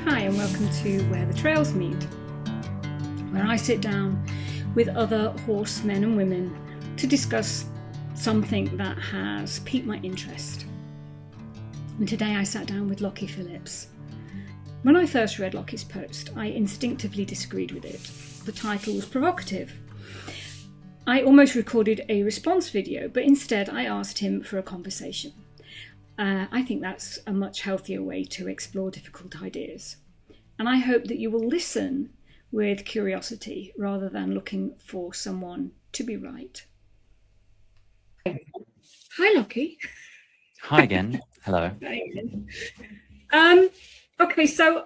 Hi and welcome to Where the Trails Meet, where I sit down with other horsemen and women to discuss something that has piqued my interest. And today I sat down with Lockie Phillips. When I first read Lockie's post, I instinctively disagreed with it. The title was provocative. I almost recorded a response video, but instead I asked him for a conversation. I think that's a much healthier way to explore difficult ideas. And I hope that you will listen with curiosity rather than looking for someone to be right. Hi, Lockie. Hi again. Hello. Okay, so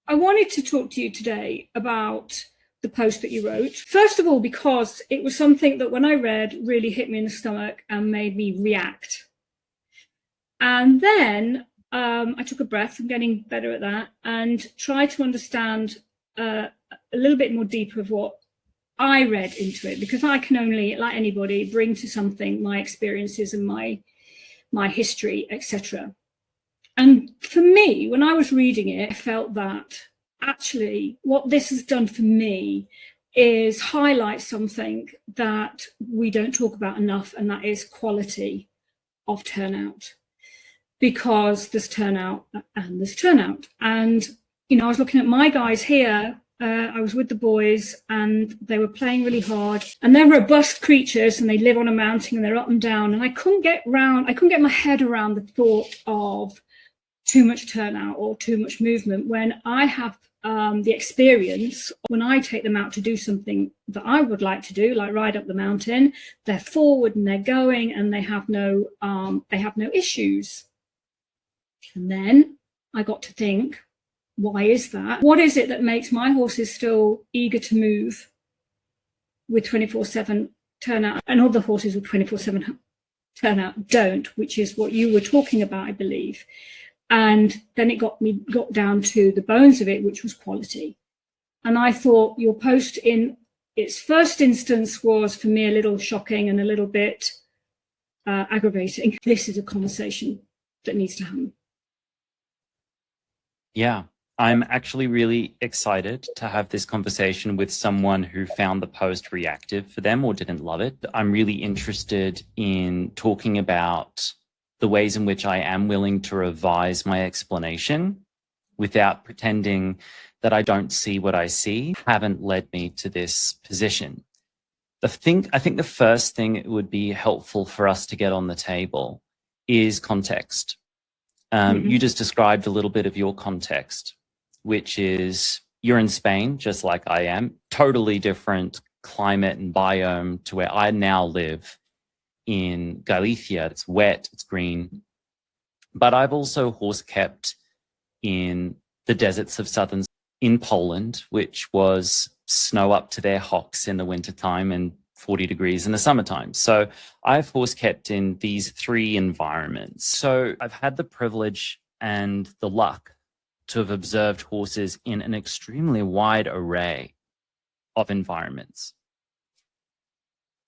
I wanted to talk to you today about the post that you wrote. First of all, because it was something that when I read really hit me in the stomach and made me react. And then I took a breath, I'm getting better at that, and tried to understand a little bit more deeper of what I read into it, because I can only, like anybody, bring to something my experiences and my history, etc. And for me, when I was reading it, I felt that actually what this has done for me is highlight something that we don't talk about enough, and that is quality of turnout. Because there's turnout and there's turnout. And, you know, I was looking at my guys here. I was with the boys and they were playing really hard, and they're robust creatures and they live on a mountain and they're up and down. And I couldn't get my head around the thought of too much turnout or too much movement when I have the experience when I take them out to do something that I would like to do, like ride up the mountain. They're forward and they're going and they have no issues. And then I got to think, why is that? What is it that makes my horses still eager to move with 24/7 turnout and other horses with 24/7 turnout don't, which is what you were talking about, I believe. And then it got down to the bones of it, which was quality. And I thought your post in its first instance was for me a little shocking and a little bit aggravating. This is a conversation that needs to happen. Yeah, I'm actually really excited to have this conversation with someone who found the post reactive for them or didn't love it. I'm really interested in talking about the ways in which I am willing to revise my explanation without pretending that I don't see what I see haven't led me to this position. I think the first thing it would be helpful for us to get on the table is context. You just described a little bit of your context, which is you're in Spain, just like I am, totally different climate and biome to where I now live in Galicia. It's wet, it's green. But I've also horse kept in the deserts of in Poland, which was snow up to their hocks in the wintertime and 40 degrees in the summertime. So I've horse kept in these three environments. So I've had the privilege and the luck to have observed horses in an extremely wide array of environments.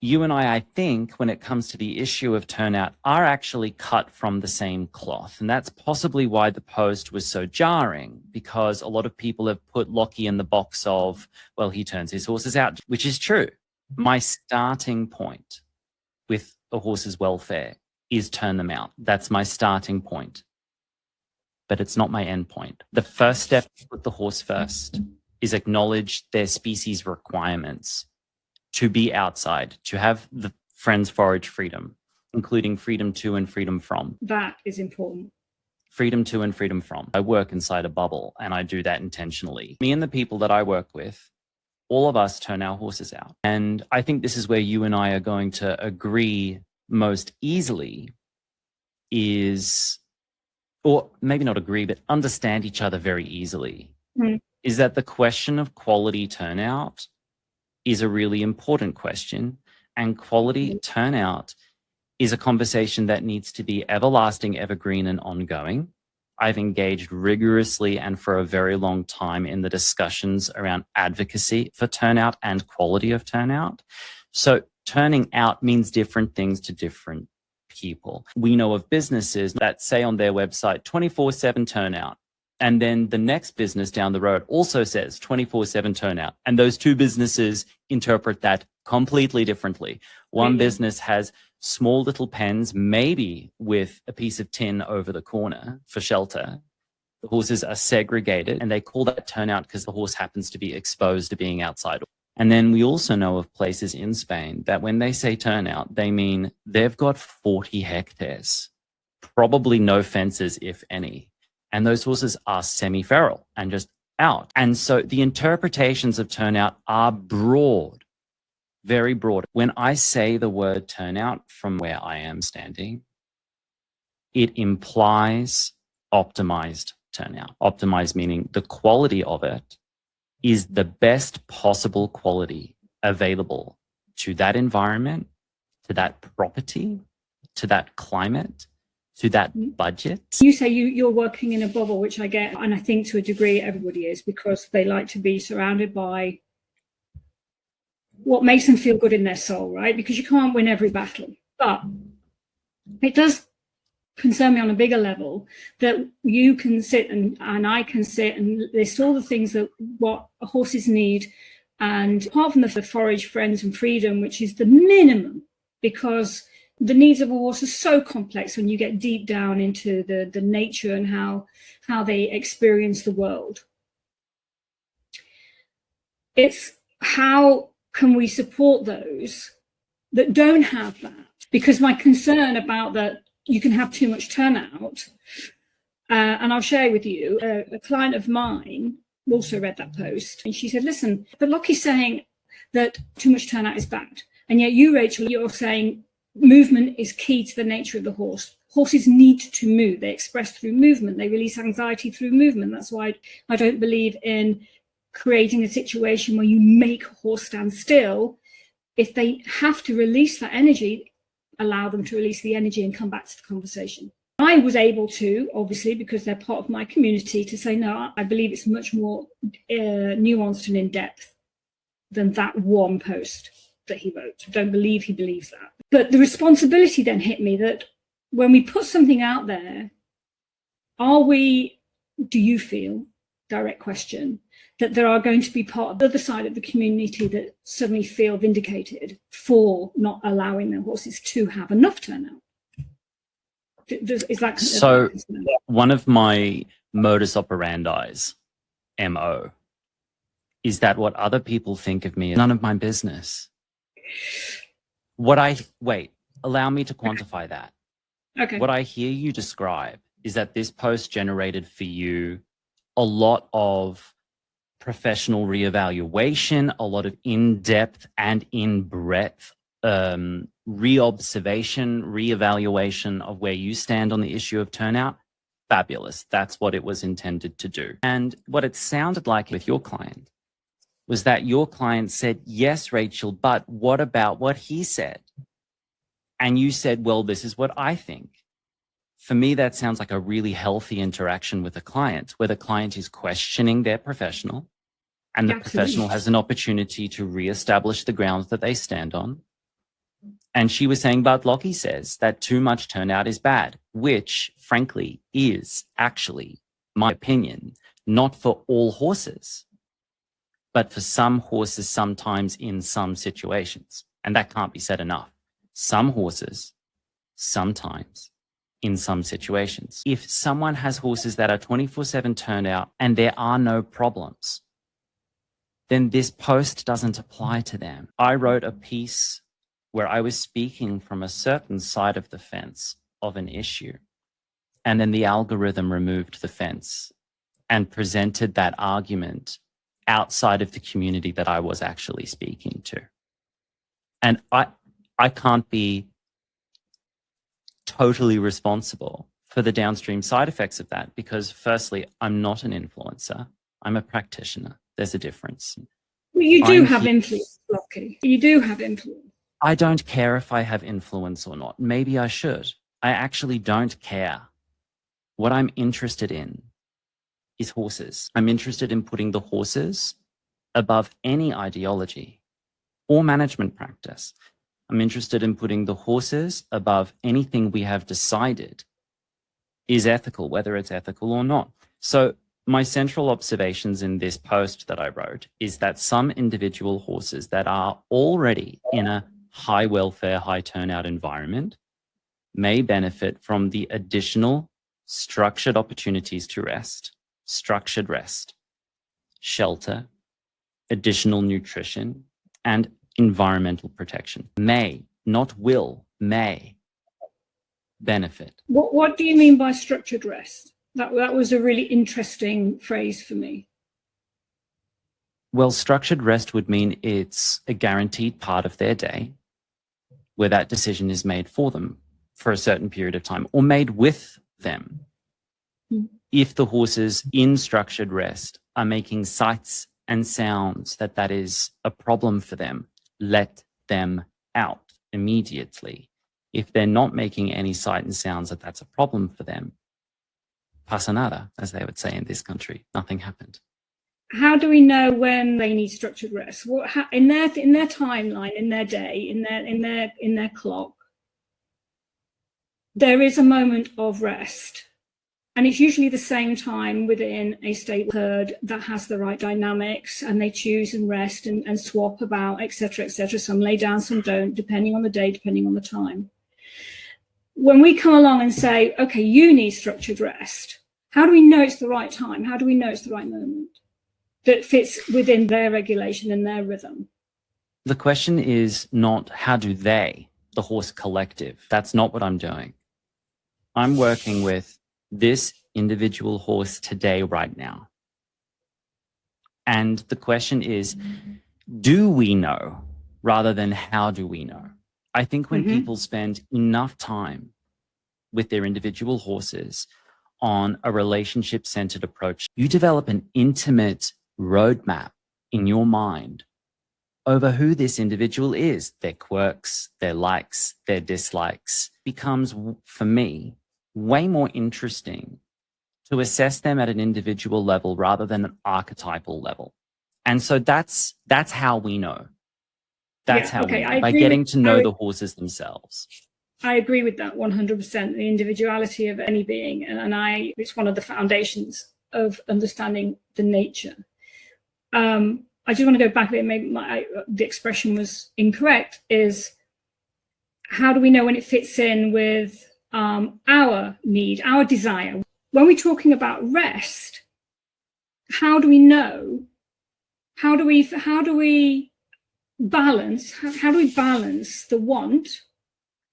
You and I think, when it comes to the issue of turnout, are actually cut from the same cloth. And that's possibly why the post was so jarring, because a lot of people have put Lockie in the box of, well, he turns his horses out, which is true. My starting point with a horse's welfare is turn them out. That's my starting point. But it's not my end point. The first step to put the horse first is acknowledge their species requirements to be outside, to have the friends forage freedom, including freedom to and freedom from. That is important. Freedom to and freedom from. I work inside a bubble and I do that intentionally. Me and the people that I work with, all of us turn our horses out. And I think this is where you and I are going to agree most easily or maybe not agree, but understand each other very easily, is that the question of quality turnout is a really important question. And quality turnout is a conversation that needs to be everlasting, evergreen, and ongoing. I've engaged rigorously and for a very long time in the discussions around advocacy for turnout and quality of turnout. So turning out means different things to different people. We know of businesses that say on their website 24/7 turnout. And then the next business down the road also says 24/7 turnout. And those two businesses interpret that completely differently. One business has small little pens, maybe with a piece of tin over the corner for shelter. The horses are segregated, and they call that turnout because the horse happens to be exposed to being outside. And then we also know of places in Spain that when they say turnout, they mean they've got 40 hectares, probably no fences, if any. And those horses are semi-feral and just out. And so the interpretations of turnout are broad, very broad. When I say the word turnout from where I am standing, it implies optimized turnout. Optimized meaning the quality of it is the best possible quality available to that environment, to that property, to that climate, to that budget. You say you're working in a bubble, which I get, and I think to a degree everybody is, because they like to be surrounded by what makes them feel good in their soul, right? Because you can't win every battle. But it does concern me on a bigger level that you can sit and I can sit and list all the things that what horses need, and apart from the forage, friends and freedom, which is the minimum, because the needs of a horse are so complex when you get deep down into the nature and how they experience the world. It's how can we support those that don't have that? Because my concern about that, you can have too much turnout, and I'll share with you, a client of mine also read that post, and she said, listen, but Lockie's saying that too much turnout is bad, and yet you, Rachel, you're saying movement is key to the nature of the horse. Horses need to move. They express through movement. They release anxiety through movement. That's why I don't believe in creating a situation where you make a horse stand still. If they have to release that energy, allow them to release the energy and come back to the conversation. I was able to, obviously, because they're part of my community, to say, no, I believe it's much more nuanced and in depth than that one post that he wrote. I don't believe he believes that. But the responsibility then hit me that when we put something out there, do you feel, direct question, that there are going to be part of the other side of the community that suddenly feel vindicated for not allowing their horses to have enough turnout? Is that so? One of my modus operandis, MO, is that what other people think of me is none of my business. Allow me to quantify that. Okay. What I hear you describe is that this post generated for you a lot of professional reevaluation, a lot of in-depth and in-breadth reobservation, reevaluation of where you stand on the issue of turnout. Fabulous. That's what it was intended to do. And what it sounded like with your client was that your client said, yes, Rachel, but what about what he said? And you said, well, this is what I think. For me, that sounds like a really healthy interaction with a client, where the client is questioning their professional, and the professional has an opportunity to reestablish the grounds that they stand on. And she was saying, but Lockie says that too much turnout is bad, which frankly is actually my opinion, not for all horses, but for some horses, sometimes in some situations. And that can't be said enough. Some horses, sometimes, in some situations. If someone has horses that are 24/7 turnout and there are no problems, then this post doesn't apply to them. I wrote a piece where I was speaking from a certain side of the fence of an issue, and then the algorithm removed the fence and presented that argument outside of the community that I was actually speaking to. And I can't be totally responsible for the downstream side effects of that, because firstly, I'm not an influencer. I'm a practitioner. There's a difference. Well, you do have influence, Lockie. You do have influence. I don't care if I have influence or not. Maybe I should. I actually don't care. What I'm interested in is horses. I'm interested in putting the horses above any ideology or management practice. I'm interested in putting the horses above anything we have decided is ethical, whether it's ethical or not. So my central observations in this post that I wrote is that some individual horses that are already in a high welfare, high turnout environment may benefit from the additional structured opportunities to rest, structured rest, shelter, additional nutrition, and environmental protection. May, not will, may benefit. What do you mean by structured rest? That was a really interesting phrase for me. Well, structured rest would mean it's a guaranteed part of their day where that decision is made for them for a certain period of time or made with them. If the horses in structured rest are making sights and sounds that is a problem for them, let them out immediately. If they're not making any sight and sounds that's a problem for them, pasa nada, as they would say in this country, nothing happened. How do we know when they need structured rest? In their timeline, in their day, in their clock, there is a moment of rest, and it's usually the same time within a stable herd that has the right dynamics, and they choose and rest and swap about, etc., etc. Some lay down, some don't, depending on the day, depending on the time. When we come along and say, okay, you need structured rest, how do we know it's the right time? How do we know it's the right moment that fits within their regulation and their rhythm? The question is not how do they, the horse collective. That's not what I'm doing. I'm working with this individual horse today, right now. And the question is, do we know rather than how do we know? I think when people spend enough time with their individual horses on a relationship-centered approach, you develop an intimate roadmap in your mind over who this individual is, their quirks, their likes, their dislikes. Becomes, for me, way more interesting to assess them at an individual level rather than an archetypal level. And so that's how we know. That's how we know, by getting to know the horses themselves. I agree with that 100%, the individuality of any being. And it's one of the foundations of understanding the nature. I just want to go back a bit, maybe the expression was incorrect, is how do we know when it fits in with our need, our desire? When we're talking about rest, how do we know? How do we balance the want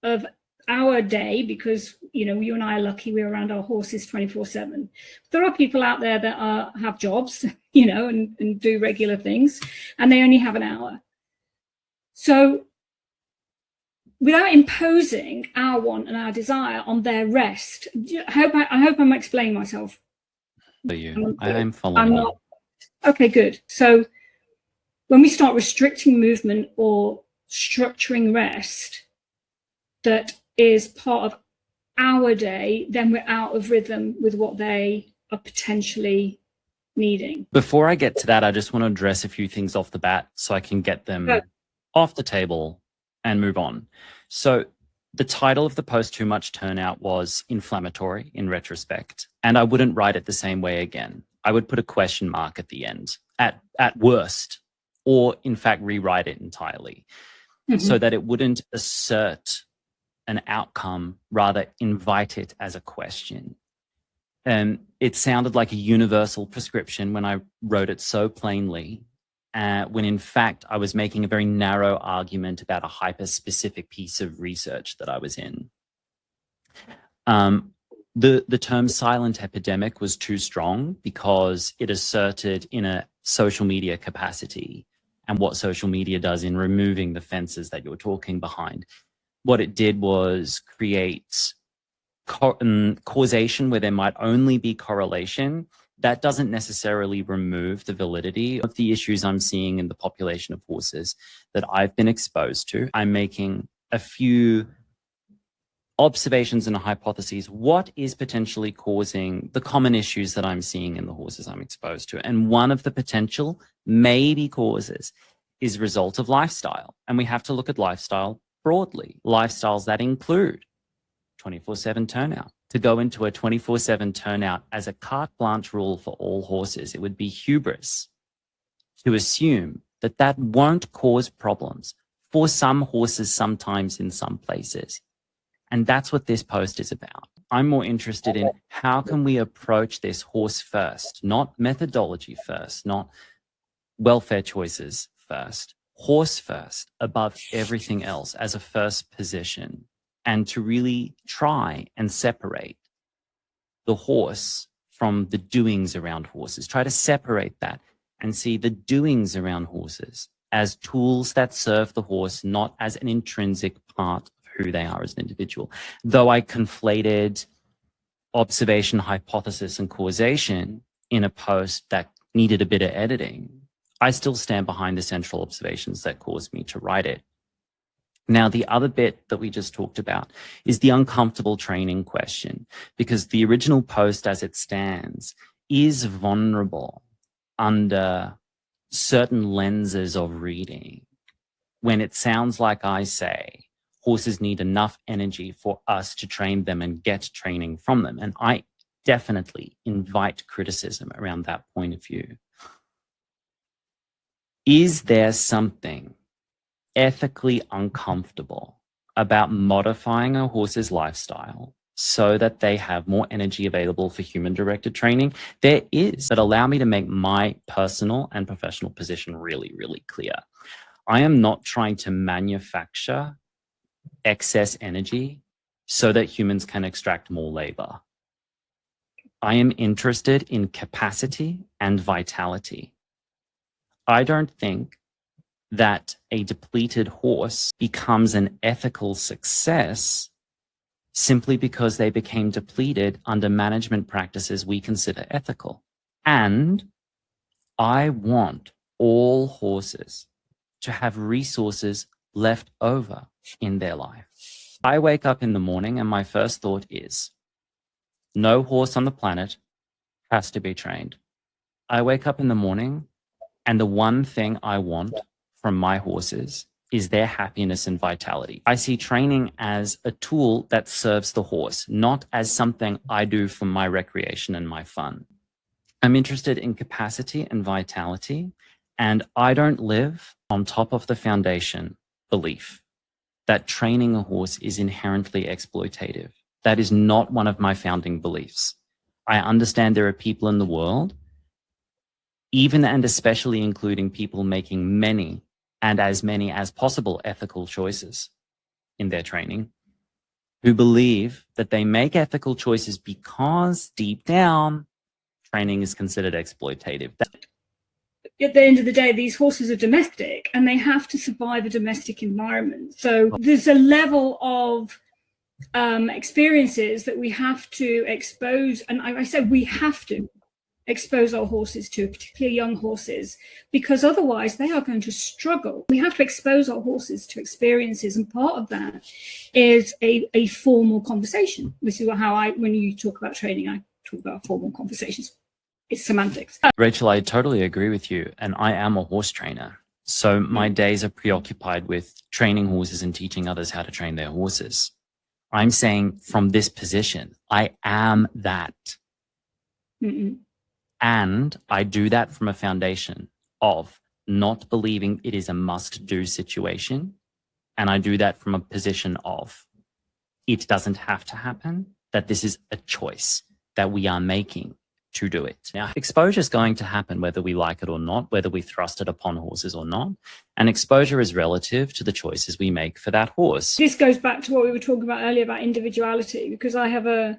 of our day? Because you and I are lucky, we're around our horses 24/7. There are people out there that have jobs, and do regular things, and they only have an hour. So without imposing our want and our desire on their rest, I hope I'm explaining myself. I'm following you. Okay, good. So when we start restricting movement or structuring rest that is part of our day, then we're out of rhythm with what they are potentially needing. Before I get to that, I just want to address a few things off the bat so I can get them off the table and move on. So the title of the post, Too Much Turnout, was inflammatory in retrospect, and I wouldn't write it the same way again. I would put a question mark at the end, at worst, or in fact rewrite it entirely, so that it wouldn't assert an outcome, rather invite it as a question. It sounded like a universal prescription when I wrote it so plainly, when in fact I was making a very narrow argument about a hyper-specific piece of research that I was in. The term silent epidemic was too strong because it asserted in a social media capacity and what social media does in removing the fences that you're talking behind. What it did was create causation where there might only be correlation. That doesn't necessarily remove the validity of the issues I'm seeing in the population of horses that I've been exposed to. I'm making a few observations and hypotheses. What is potentially causing the common issues that I'm seeing in the horses I'm exposed to? And one of the potential maybe causes is a result of lifestyle. And we have to look at lifestyle broadly. Lifestyles that include 24/7 turnout, to go into a 24/7 turnout as a carte blanche rule for all horses. It would be hubris to assume that that won't cause problems for some horses, sometimes in some places. And that's what this post is about. I'm more interested in how can we approach this horse first, not methodology first, not welfare choices first, horse first above everything else as a first position, and to really try and separate the horse from the doings around horses. Try to separate that and see the doings around horses as tools that serve the horse, not as an intrinsic part of who they are as an individual. Though I conflated observation, hypothesis, and causation in a post that needed a bit of editing, I still stand behind the central observations that caused me to write it. Now, the other bit that we just talked about is the uncomfortable training question, because the original post as it stands is vulnerable under certain lenses of reading. When it sounds like I say, horses need enough energy for us to train them and get training from them. And I definitely invite criticism around that point of view. Is there something ethically uncomfortable about modifying a horse's lifestyle so that they have more energy available for human-directed training? There is, but allow me to make my personal and professional position really, really clear. I am not trying to manufacture excess energy so that humans can extract more labor. I am interested in capacity and vitality. I don't think that a depleted horse becomes an ethical success simply because they became depleted under management practices we consider ethical. And I want all horses to have resources left over in their life. I wake up in the morning and my first thought is, no horse on the planet has to be trained. I wake up in the morning and the one thing I want from my horses is their happiness and vitality. I see training as a tool that serves the horse, not as something I do for my recreation and my fun. I'm interested in capacity and vitality, and I don't live on top of the foundation belief that training a horse is inherently exploitative. That is not one of my founding beliefs. I understand there are people in the world, even and especially including people making many and as many as possible ethical choices in their training, who believe that they make ethical choices because deep down, training is considered exploitative. At the end of the day, these horses are domestic and they have to survive a domestic environment. So there's a level of experiences that we have to expose. And I said we have to expose our horses to, particularly young horses, because otherwise they are going to struggle. We have to expose our horses to experiences, and part of that is a formal conversation. This is how when you talk about training, I talk about formal conversations. It's semantics. Rachel, I totally agree with you. And I am a horse trainer. So my days are preoccupied with training horses and teaching others how to train their horses. I'm saying from this position, I am that. Mm-mm. And I do that from a foundation of not believing it is a must-do situation. And I do that from a position of it doesn't have to happen, that this is a choice that we are making to do it. Now, exposure is going to happen whether we like it or not, whether we thrust it upon horses or not. And exposure is relative to the choices we make for that horse. This goes back to what we were talking about earlier about individuality, because I have a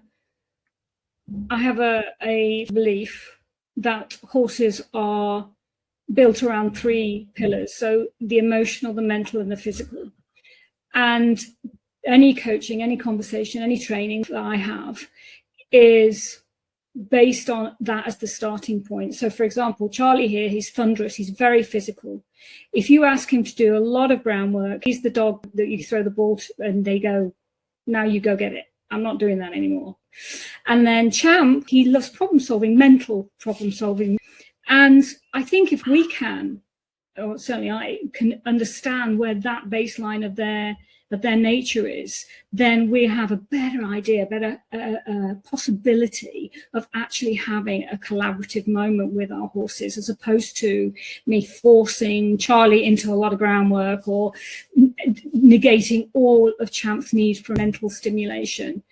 belief that horses are built around three pillars. So the emotional, the mental, and the physical. And any coaching, any conversation, any training that I have is based on that as the starting point. So for example, Charlie here, he's thunderous, he's very physical. If you ask him to do a lot of groundwork, he's the dog that you throw the ball to and they go, now you go get it. I'm not doing that anymore. And then Champ, he loves problem solving, mental problem solving. And I think if we can, or certainly I can understand where that baseline of their that their nature is, then we have a better idea, better possibility of actually having a collaborative moment with our horses, as opposed to me forcing Charlie into a lot of groundwork or negating all of Champ's need for mental stimulation.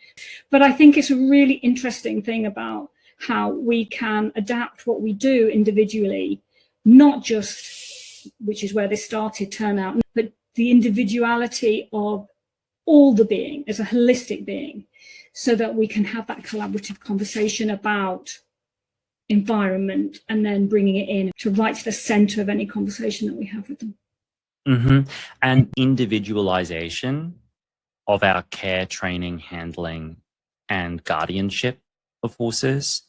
But I think it's a really interesting thing about how we can adapt what we do individually, not just, which is where this started, turnout, but the individuality of all the being as a holistic being, so that we can have that collaborative conversation about environment and then bringing it in to right to the center of any conversation that we have with them. And individualization of our care, training, handling, and guardianship of horses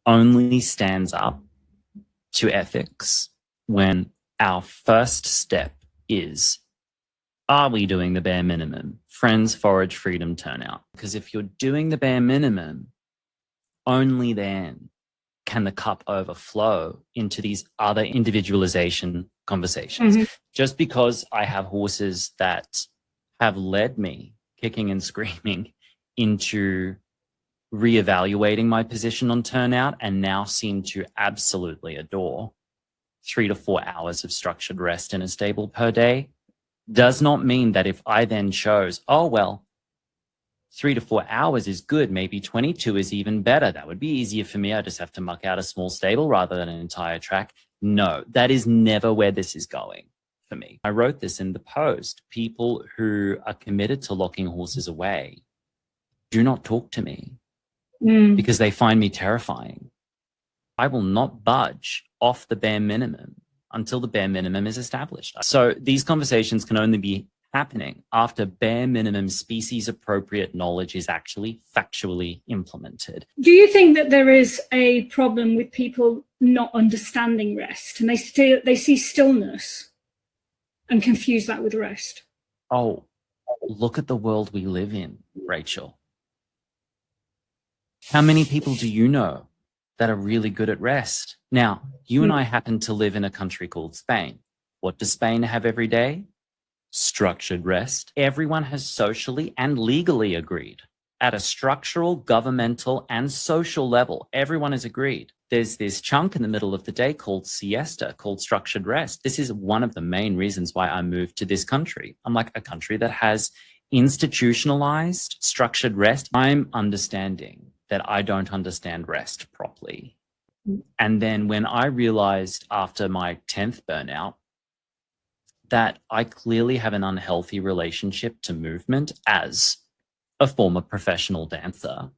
only stands up to ethics when our first step is, are we doing the bare minimum? Friends, forage, freedom, turnout. Because if you're doing the bare minimum, only then can the cup overflow into these other individualization conversations. Just because I have horses that have led me kicking and screaming into reevaluating my position on turnout and now seem to absolutely adore 3 to 4 hours of structured rest in a stable per day, does not mean that if I then chose, oh, well, 3 to 4 hours is good, maybe 22 is even better, that would be easier for me, I just have to muck out a small stable rather than an entire track. No, that is never where this is going for me. I wrote this in the post. People who are committed to locking horses away do not talk to me because they find me terrifying. I will not budge off the bare minimum until the bare minimum is established. So these conversations can only be happening after bare minimum species appropriate knowledge is actually factually implemented. Do you think that there is a problem with people not understanding rest, and they see stillness and confuse that with rest? Oh, look at the world we live in, Rachel. How many people do you know that are really good at rest? Now, you and I happen to live in a country called Spain. What does Spain have every day? Structured rest. Everyone has socially and legally agreed. At a structural, governmental, and social level, everyone has agreed. There's this chunk in the middle of the day called siesta, called structured rest. This is one of the main reasons why I moved to this country. I'm like, a country that has institutionalized structured rest. I'm understanding that I don't understand rest properly. And then when I realized after my 10th burnout that I clearly have an unhealthy relationship to movement as a former professional dancer,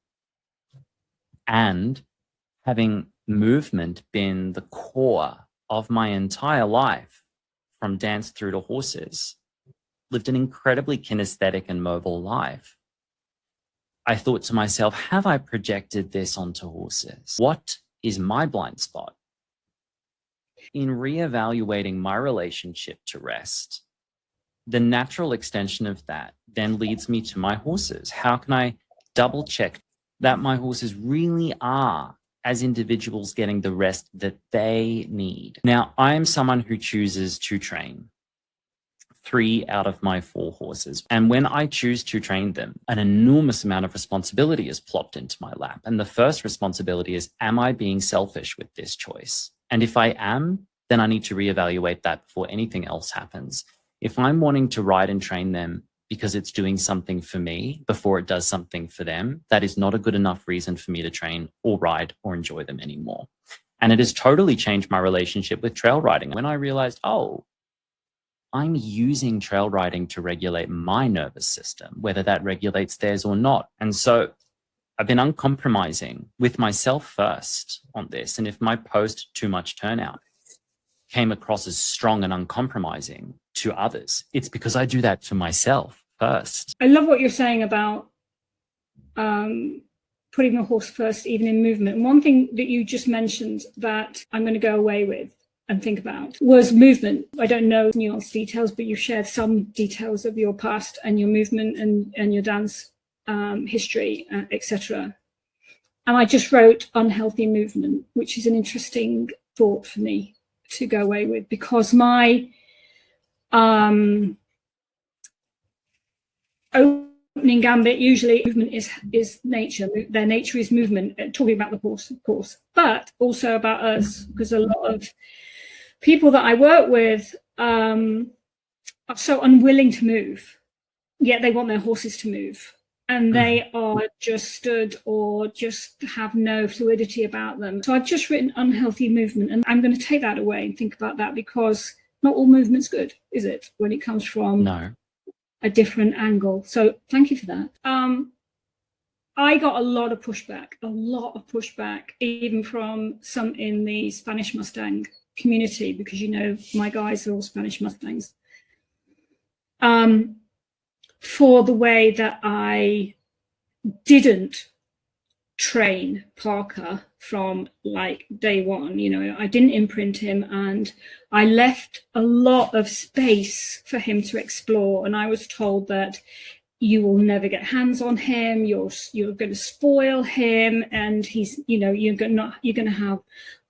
and having movement been the core of my entire life, from dance through to horses, lived an incredibly kinesthetic and mobile life, I thought to myself, have I projected this onto horses? What is my blind spot? In reevaluating my relationship to rest, the natural extension of that then leads me to my horses. How can I double check that my horses really are, as individuals, getting the rest that they need? Now, I am someone who chooses to train 3 out of my 4 horses. And when I choose to train them, an enormous amount of responsibility is plopped into my lap. And the first responsibility is, am I being selfish with this choice? And if I am, then I need to reevaluate that before anything else happens. If I'm wanting to ride and train them because it's doing something for me before it does something for them, that is not a good enough reason for me to train or ride or enjoy them anymore. And it has totally changed my relationship with trail riding. When I realized, oh, I'm using trail riding to regulate my nervous system, whether that regulates theirs or not. And so I've been uncompromising with myself first on this. And if my post, Too Much Turnout, came across as strong and uncompromising to others, it's because I do that for myself first. I love what you're saying about putting the horse first, even in movement. And one thing that you just mentioned that I'm going to go away with and think about was movement. I don't know nuanced details, but you shared some details of your past and your movement and your dance history, etc. And I just wrote unhealthy movement, which is an interesting thought for me to go away with, because my opening gambit, usually movement is nature. Their nature is movement, talking about the horse, of course, but also about us, because a lot of people that I work with are so unwilling to move, yet they want their horses to move. And they are just stood or just have no fluidity about them. So I've just written unhealthy movement, and I'm going to take that away and think about that, because not all movement's good, is it, when it comes from a different angle. So thank you for that. I got a lot of pushback, even from some in the Spanish Mustang community, because, you know, my guys are all Spanish Mustangs. For the way that I didn't train Parker from like day one. You know, I didn't imprint him, and I left a lot of space for him to explore. And I was told that you will never get hands on him, you're going to spoil him, and he's, you know, you're going to have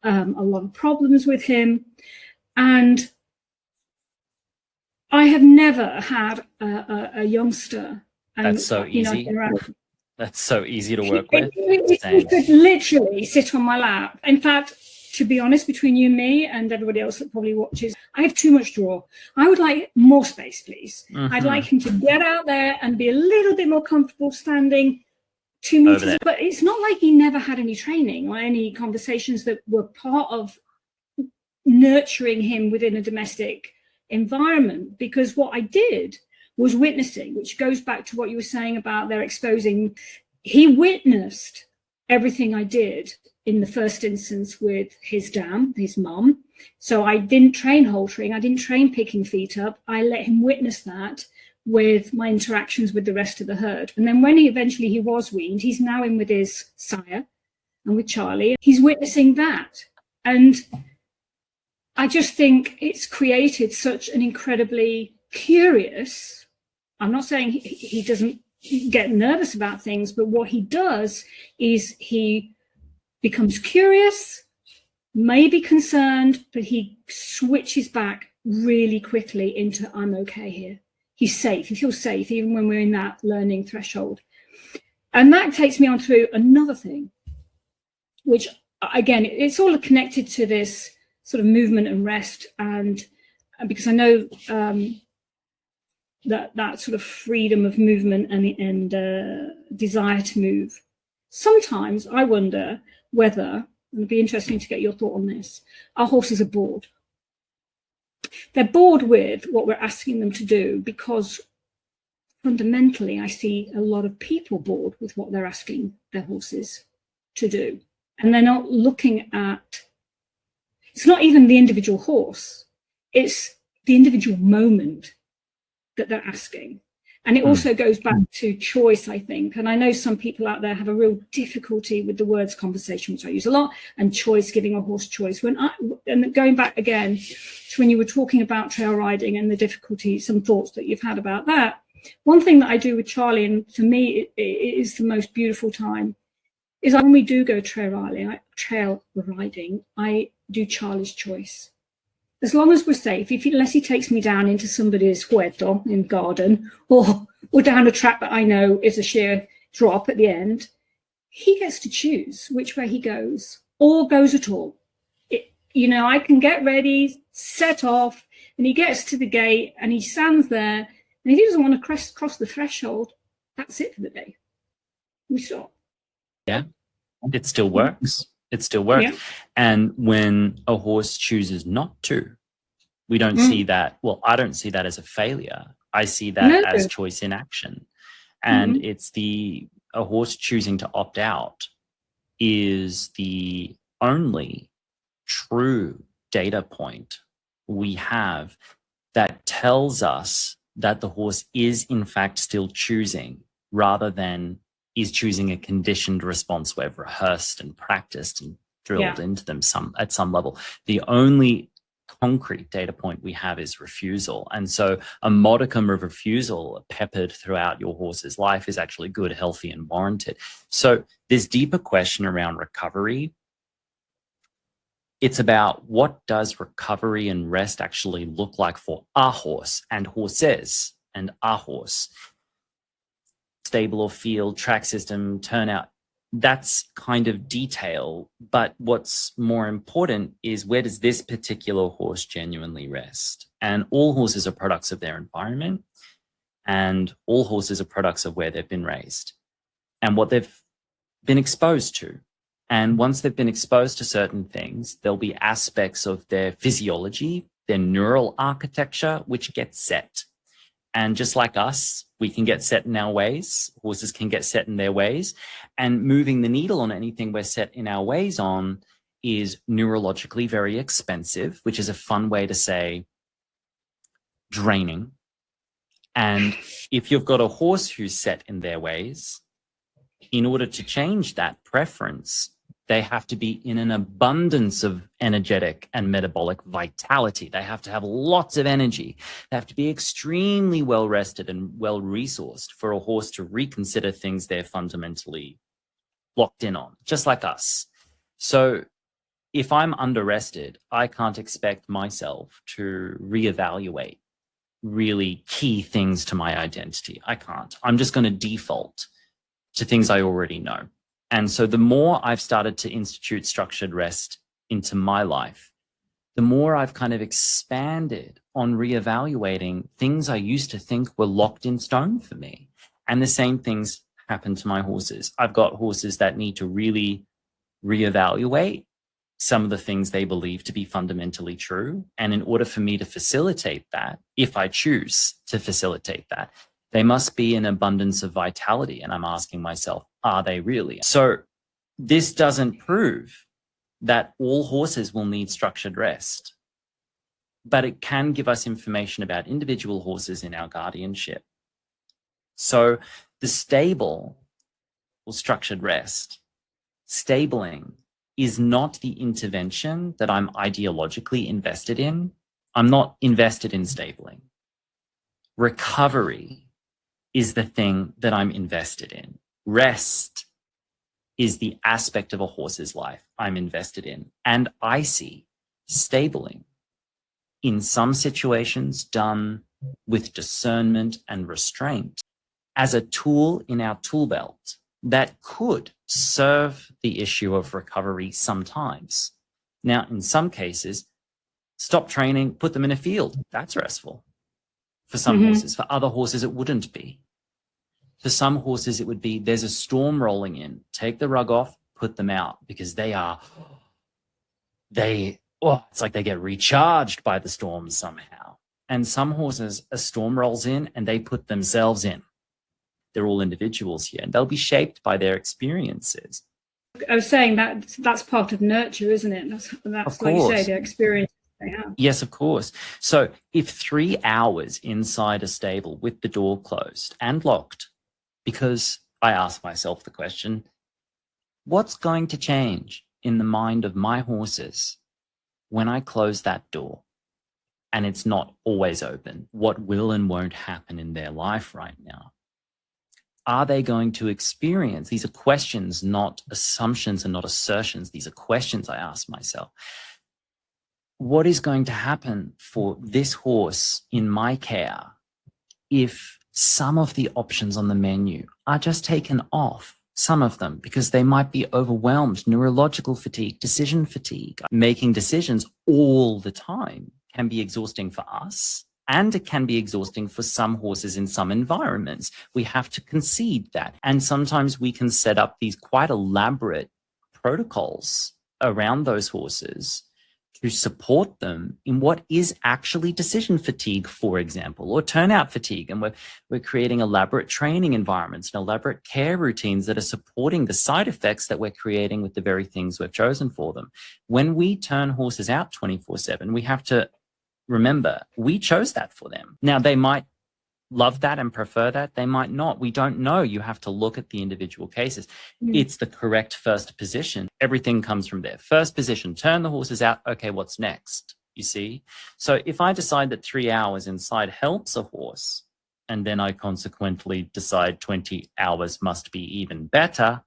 a lot of problems with him. And I have never had a youngster. And, that's so easy. That's so easy to work with. He could literally sit on my lap. In fact, to be honest, between you and me and everybody else that probably watches, I have too much draw. I would like more space, please. I'd like him to get out there and be a little bit more comfortable standing 2 meters. But it's not like he never had any training or any conversations that were part of nurturing him within a domestic environment, because what I did was witnessing, which goes back to what you were saying about their exposing. He witnessed everything I did in the first instance with his dam, his mum. So I didn't train haltering, I didn't train picking feet up. I let him witness that with my interactions with the rest of the herd. And then when he was weaned, he's now in with his sire and with Charlie. He's witnessing that. And I just think it's created such an incredibly curious, I'm not saying he doesn't get nervous about things, but what he does is he becomes curious, maybe concerned, but he switches back really quickly into, I'm okay here. He's safe, he feels safe, even when we're in that learning threshold. And that takes me on through another thing, which again, it's all connected to this sort of movement and rest, and because I know that sort of freedom of movement and desire to move. Sometimes I wonder whether, and it'd be interesting to get your thought on this, our horses are bored. They're bored with what we're asking them to do, because fundamentally I see a lot of people bored with what they're asking their horses to do. And they're not looking at, it's not even the individual horse, it's the individual moment that they're asking. And it also goes back to choice, I think. And I know some people out there have a real difficulty with the words conversation, which I use a lot, and choice, giving a horse choice. And going back again to when you were talking about trail riding and the difficulty, some thoughts that you've had about that. One thing that I do with Charlie, and for me it is the most beautiful time, is when we do go trail riding, I do Charlie's choice. As long as we're safe, unless he takes me down into somebody's huerto in garden, or down a track that I know is a sheer drop at the end, he gets to choose which way he goes, or goes at all. You know, I can get ready, set off, and he gets to the gate and he stands there, and if he doesn't want to cross the threshold, that's it for the day. We stop. Yeah, it still works. It still works. Yeah. And when a horse chooses not to, we don't see that. Well, I don't see that as a failure. I see that as choice in action. And it's a horse choosing to opt out is the only true data point we have that tells us that the horse is in fact still choosing, rather than is choosing a conditioned response we've rehearsed and practiced and drilled into them at some level. The only concrete data point we have is refusal. And so a modicum of refusal peppered throughout your horse's life is actually good, healthy, and warranted. So this deeper question around recovery, it's about, what does recovery and rest actually look like for our horse and horses and our horse? stable or field, track system, turnout. That's kind of detail. But what's more important is, where does this particular horse genuinely rest? And all horses are products of their environment, and all horses are products of where they've been raised and what they've been exposed to. And once they've been exposed to certain things, there'll be aspects of their physiology, their neural architecture, which get set. And just like us, we can get set in our ways. Horses can get set in their ways. And moving the needle on anything we're set in our ways on is neurologically very expensive, which is a fun way to say draining. And if you've got a horse who's set in their ways, in order to change that preference, they have to be in an abundance of energetic and metabolic vitality. They have to have lots of energy. They have to be extremely well rested and well resourced for a horse to reconsider things they're fundamentally locked in on, just like us. So if I'm under rested, I can't expect myself to reevaluate really key things to my identity. I can't. I'm just going to default to things I already know. And so the more I've started to institute structured rest into my life, the more I've kind of expanded on reevaluating things I used to think were locked in stone for me. And the same things happen to my horses. I've got horses that need to really reevaluate some of the things they believe to be fundamentally true. And in order for me to facilitate that, if I choose to facilitate that, they must be in abundance of vitality. And I'm asking myself, are they really? So this doesn't prove that all horses will need structured rest, but it can give us information about individual horses in our guardianship. So the stable or structured rest, stabling, is not the intervention that I'm ideologically invested in. I'm not invested in stabling. Recovery is the thing that I'm invested in. Rest is the aspect of a horse's life I'm invested in. And I see stabling, in some situations done with discernment and restraint, as a tool in our tool belt that could serve the issue of recovery sometimes. Now, in some cases, stop training, put them in a field. That's restful. For some horses. For other horses, it wouldn't be. For some horses, it would be, there's a storm rolling in. Take the rug off, put them out, because it's like they get recharged by the storm somehow. And some horses, a storm rolls in and they put themselves in. They're all individuals here, and they'll be shaped by their experiences. I was saying that that's part of nurture, isn't it? That's like you say, the experience they have. Yes, of course. So if 3 hours inside a stable with the door closed and locked, because I ask myself the question, what's going to change in the mind of my horses when I close that door and it's not always open? What will and won't happen in their life right now? Are they going to experience? These are questions, not assumptions and not assertions. These are questions I ask myself. What is going to happen for this horse in my care if some of the options on the menu are just taken off? Some of them, because they might be overwhelmed, neurological fatigue, decision fatigue. Making decisions all the time can be exhausting for us, and it can be exhausting for some horses in some environments. We have to concede that. And sometimes we can set up these quite elaborate protocols around those horses to support them in what is actually decision fatigue, for example, or turnout fatigue. And we're creating elaborate training environments and elaborate care routines that are supporting the side effects that we're creating with the very things we've chosen for them. When we turn horses out 24/7, we have to remember we chose that for them. Now, they might love that and prefer that. They might not. We don't know. You have to look at the individual cases. It's the correct first position. Everything comes from there. First position, turn the horses out. Okay, what's next? You see? So if I decide that 3 hours inside helps a horse, and then I consequently decide 20 hours must be even better,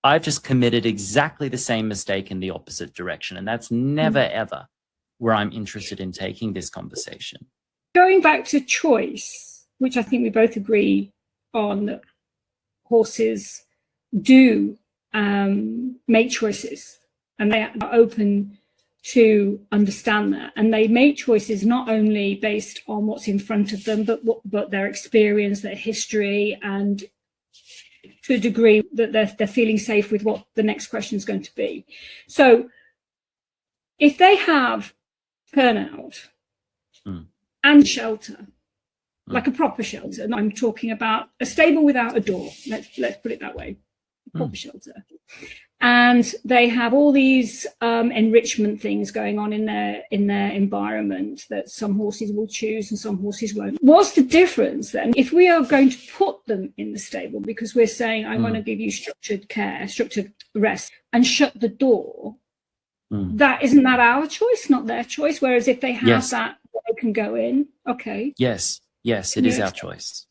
I've just committed exactly the same mistake in the opposite direction. And that's never, ever where I'm interested in taking this conversation. Going back to choice, which I think we both agree on, horses do make choices, and they are open to understand that, and they make choices not only based on what's in front of them, but their experience, their history, and to a degree that they're feeling safe with what the next question is going to be. So if they have turnout and shelter, like a proper shelter, and I'm talking about a stable without a door, let's put it that way, a proper shelter, and they have all these enrichment things going on in their environment that some horses will choose and some horses won't. What's the difference then if we are going to put them in the stable because we're saying I want to give you structured care, structured rest, and shut the door? That isn't that our choice, not their choice. Whereas if they have that, they can go in. Okay. Yes, it is our choice.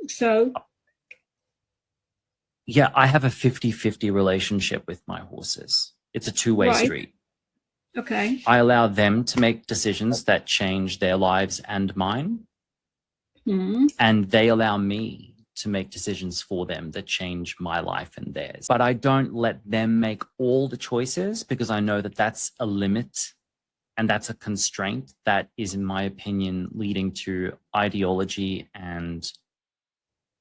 So. Yeah, I have a 50-50 relationship with my horses. It's a two-way street. Okay. I allow them to make decisions that change their lives and mine. And they allow me to make decisions for them that change my life and theirs. But I don't let them make all the choices because I know that that's a limit and that's a constraint that is, in my opinion, leading to ideology and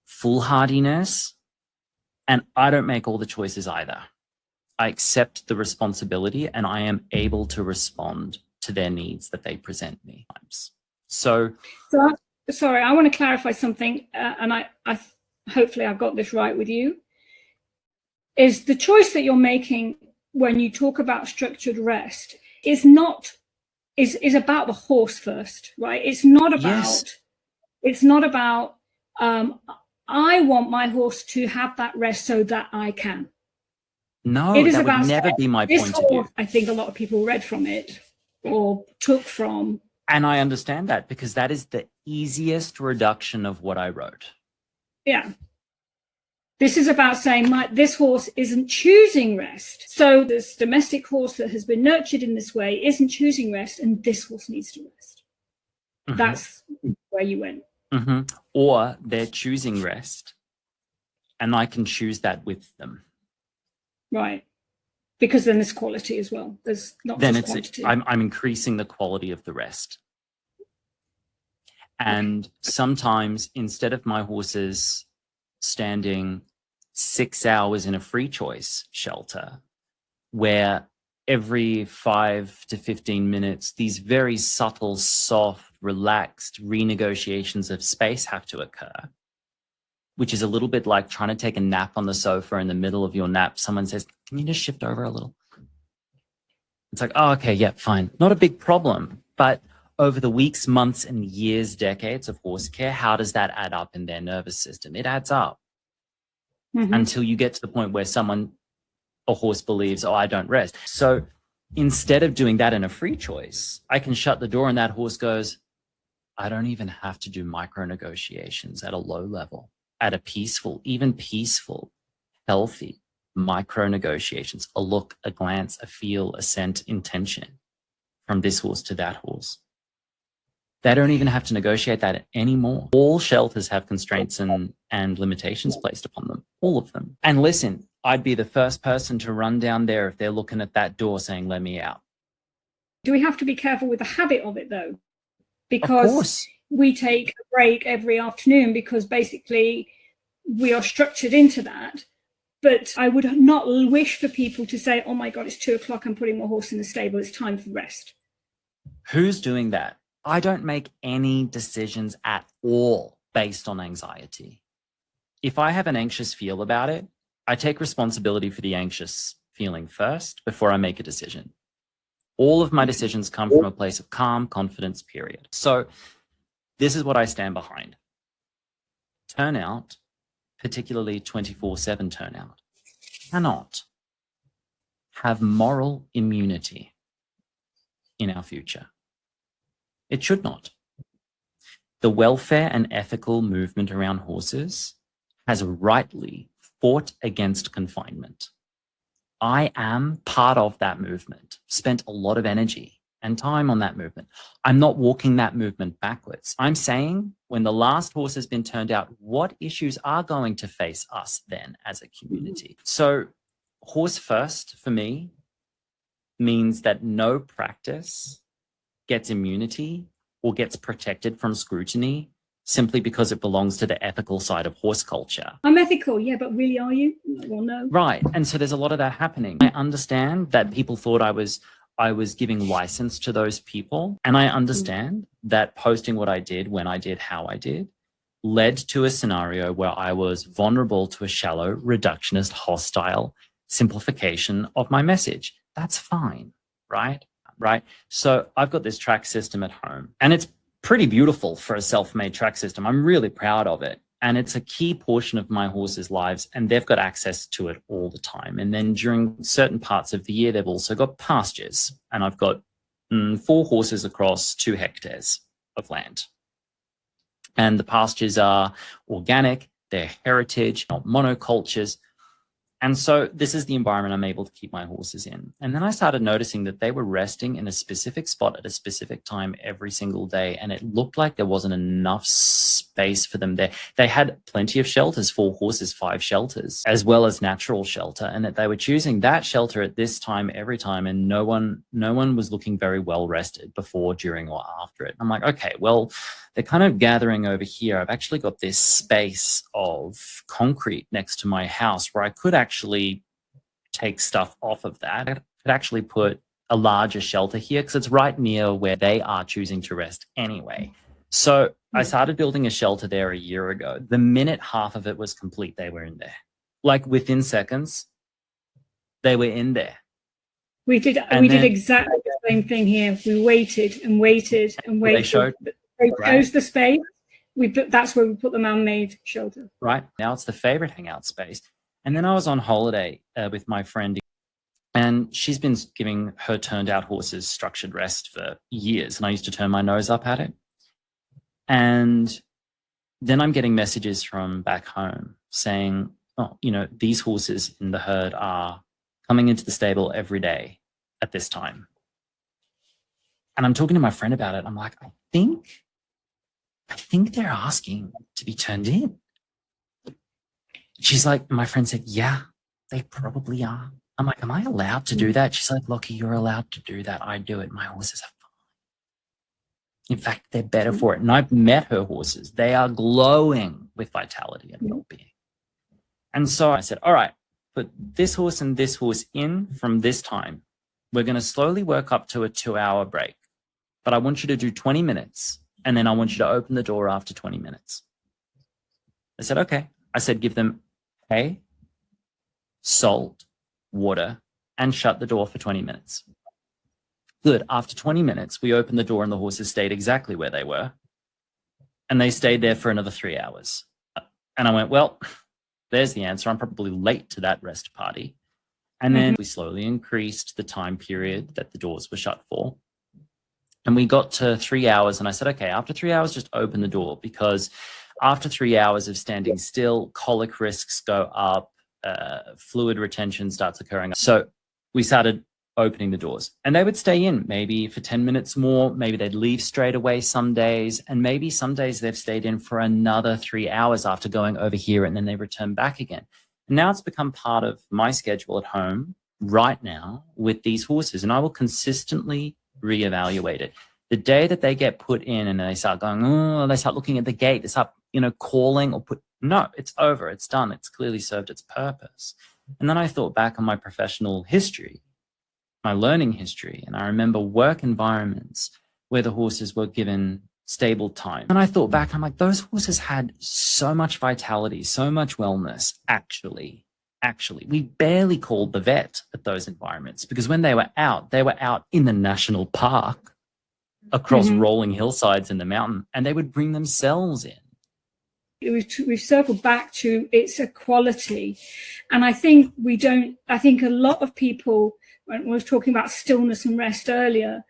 foolhardiness. And I don't make all the choices either. I accept the responsibility and I am able to respond to their needs that they present me. So sorry, I want to clarify something, and I hopefully I've got this right with you. Is the choice that you're making when you talk about structured rest is about the horse first, right? It's not about I want my horse to have that rest so that I can. No, it is that would never be my point of view. I think a lot of people read from it or took from. And I understand that because that is the easiest reduction of what I wrote. Yeah. This is about saying this horse isn't choosing rest. So this domestic horse that has been nurtured in this way isn't choosing rest, and this horse needs to rest. That's where you went. Or they're choosing rest and I can choose that with them. Right. Because then there's quality as well. There's not just quantity. I'm increasing the quality of the rest. And sometimes instead of my horses standing 6 hours in a free choice shelter, where every 5 to 15 minutes, these very subtle, soft, relaxed renegotiations of space have to occur, which is a little bit like trying to take a nap on the sofa. In the middle of your nap, someone says, can you just shift over a little? It's like, oh, okay, yeah, fine. Not a big problem. But over the weeks, months, and years, decades of horse care, how does that add up in their nervous system? It adds up until you get to the point where a horse believes, oh, I don't rest. So instead of doing that in a free choice, I can shut the door and that horse goes, I don't even have to do micro negotiations at a low level, at a peaceful, healthy micro negotiations, a look, a glance, a feel, a scent, intention from this horse to that horse. They don't even have to negotiate that anymore. All shelters have constraints and limitations placed upon them, all of them. And listen, I'd be the first person to run down there if they're looking at that door saying, let me out. Do we have to be careful with the habit of it though? Because we take a break every afternoon because basically we are structured into that. But I would not wish for people to say, oh my God, it's 2 o'clock, I'm putting my horse in the stable, it's time for rest. Who's doing that? I don't make any decisions at all based on anxiety. If I have an anxious feel about it, I take responsibility for the anxious feeling first before I make a decision. All of my decisions come from a place of calm, confidence, period. So this is what I stand behind. Turnout, particularly 24/7 turnout, cannot have moral immunity in our future. It should not. The welfare and ethical movement around horses has rightly fought against confinement. I am part of that movement, spent a lot of energy and time on that movement. I'm not walking that movement backwards. I'm saying when the last horse has been turned out, what issues are going to face us then as a community? So horse first for me means that no practice gets immunity or gets protected from scrutiny simply because it belongs to the ethical side of horse culture. I'm ethical, yeah, but really are you? Well, no. Right. And so there's a lot of that happening. I understand that people thought I was giving license to those people. And I understand that posting what I did, when I did, how I did, led to a scenario where I was vulnerable to a shallow, reductionist, hostile simplification of my message. That's fine, right? Right. So I've got this track system at home, and it's pretty beautiful for a self-made track system. I'm really proud of it. And it's a key portion of my horses' lives, and they've got access to it all the time. And then during certain parts of the year, they've also got pastures. And I've got 4 horses across 2 hectares of land. And the pastures are organic, they're heritage, not monocultures. And so this is the environment I'm able to keep my horses in. And then I started noticing that they were resting in a specific spot at a specific time every single day. And it looked like there wasn't enough space for them there. They had plenty of shelters, 4 horses, 5 shelters, as well as natural shelter. And that they were choosing that shelter at this time every time. And no one was looking very well rested before, during, or after it. I'm like, okay, well, they're kind of gathering over here. I've actually got this space of concrete next to my house where I could actually take stuff off of that. I could actually put a larger shelter here because it's right near where they are choosing to rest anyway. So I started building a shelter there a year ago. The minute half of it was complete, they were in there. Like within seconds, they were in there. We did exactly the same thing here. We waited and waited and waited. They showed the space. That's where we put the man-made shelter. Right. Now it's the favorite hangout space. And then I was on holiday with my friend, and she's been giving her turned out horses structured rest for years. And I used to turn my nose up at it. And then I'm getting messages from back home saying, oh, these horses in the herd are coming into the stable every day at this time. And I'm talking to my friend about it. I'm like, I think they're asking to be turned in. She's like, my friend said, yeah, they probably are. I'm like, am I allowed to do that? She's like, Lockie, you're allowed to do that. I do it. My horses are fine. In fact, they're better for it. And I've met her horses. They are glowing with vitality and well-being. And so I said, all right, put this horse and this horse in from this time. We're going to slowly work up to a 2-hour break. But I want you to do 20 minutes. And then I want you to open the door after 20 minutes. I said, okay. I said, give them hay, salt, water, and shut the door for 20 minutes. Good. After 20 minutes, we opened the door and the horses stayed exactly where they were. And they stayed there for another 3 hours. And I went, well, there's the answer. I'm probably late to that rest party. And then we slowly increased the time period that the doors were shut for. And we got to 3 hours, and I said, okay, after 3 hours, just open the door, because after 3 hours of standing still, colic risks go up, fluid retention starts occurring. So we started opening the doors, and they would stay in maybe for 10 minutes more. Maybe they'd leave straight away some days, and maybe some days they've stayed in for another 3 hours after going over here, and then they return back again. And now it's become part of my schedule at home right now with these horses, and I will consistently reevaluate it. The day that they get put in and they start going, oh, they start looking at the gate, they start, calling or no, it's over, it's done, it's clearly served its purpose. And then I thought back on my professional history, my learning history, and I remember work environments where the horses were given stable time. And I thought back, I'm like, those horses had so much vitality, so much wellness, actually. We barely called the vet at those environments, because when they were out in the national park across rolling hillsides in the mountain, and they would bring themselves in. We've circled back to its equality. And I think a lot of people, when we were talking about stillness and rest earlier,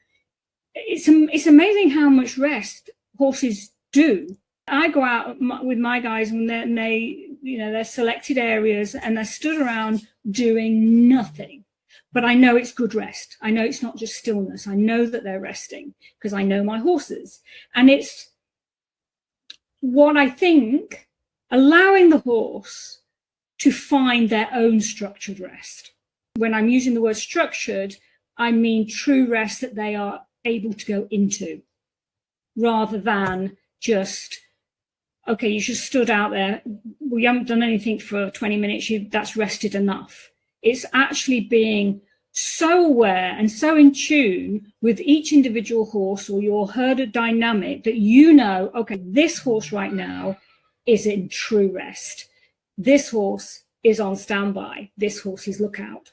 it's amazing how much rest horses do. I go out with my guys and they're selected areas and they're stood around doing nothing. but I know it's good rest. I know it's not just stillness. I know that they're resting because I know my horses. And it's what I think, allowing the horse to find their own structured rest. When I'm using the word structured, I mean true rest that they are able to go into, rather than just, okay, you just stood out there, we haven't done anything for 20 minutes, that's rested enough. It's actually being so aware and so in tune with each individual horse or your herder dynamic that you know, okay, this horse right now is in true rest. This horse is on standby. This horse is lookout.